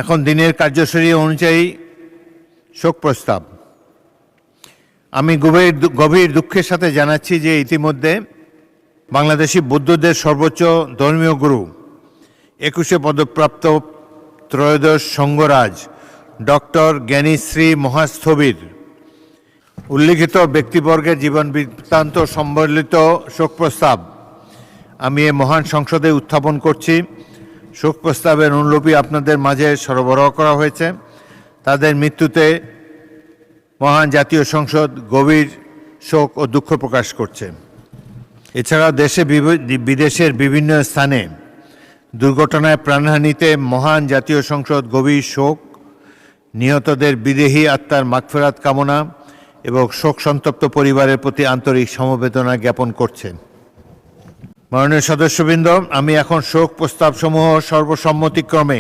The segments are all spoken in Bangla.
এখন দিনের কার্যসূচি অনুযায়ী শোক প্রস্তাব। আমি গভীর দুঃখের সাথে জানাচ্ছি যে ইতিমধ্যে বাংলাদেশি বৌদ্ধদের সর্বোচ্চ ধর্মীয় গুরু 21 পদকপ্রাপ্ত ত্রয়োদশ সঙ্গরাজ ডক্টর জ্ঞানীশ্রী মহাস্থবির উল্লিখিত ব্যক্তিবর্গের জীবন বৃত্তান্ত সম্বলিত শোক প্রস্তাব আমি এ মহান সংসদে উত্থাপন করছি। শোক প্রস্তাবের অনুলিপি আপনাদের মাঝে সরবরাহ করা হয়েছে। তাদের মৃত্যুতে মহান জাতীয় সংসদ গভীর শোক ও দুঃখ প্রকাশ করছে। এছাড়া দেশে বিদেশের বিভিন্ন স্থানে দুর্ঘটনায় প্রাণহানিতে মহান জাতীয় সংসদ গভীর শোক, নিহতদের বিদেহী আত্মার মাগফিরাত কামনা এবং শোক সন্তপ্ত পরিবারের প্রতি আন্তরিক সমবেদনা জ্ঞাপন করছে। মাননীয় সদস্যবৃন্দ, আমি এখন শোক প্রস্তাবসমূহ সর্বসম্মতিক্রমে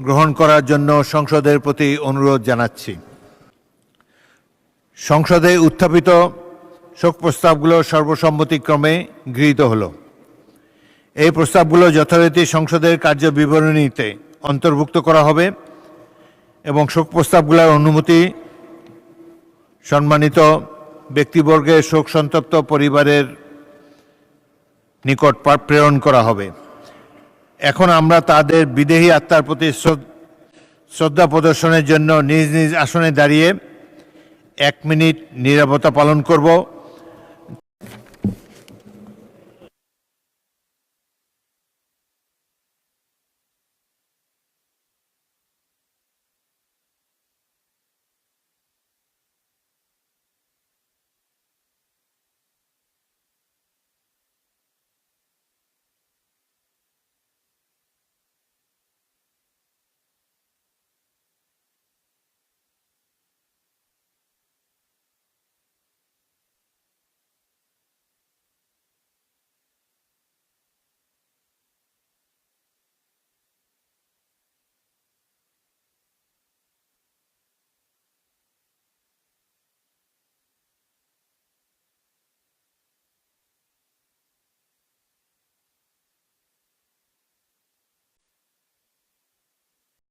গ্রহণ করার জন্য সংসদের প্রতি অনুরোধ জানাচ্ছি। সংসদে উত্থাপিত শোক প্রস্তাবগুলো সর্বসম্মতিক্রমে গৃহীত হলো। এই প্রস্তাবগুলো যথারীতি সংসদের কার্যবিবরণীতে অন্তর্ভুক্ত করা হবে এবং শোক প্রস্তাবগুলোর অনুমতি সম্মানিত ব্যক্তিবর্গের শোক সন্তপ্ত পরিবারের নিকট প্রেরণ করা হবে। এখন আমরা তাদের বিদেহী আত্মার প্রতি শ্রদ্ধা প্রদর্শনের জন্য নিজ নিজ আসনে দাঁড়িয়ে 1 মিনিট নীরবতা পালন করব।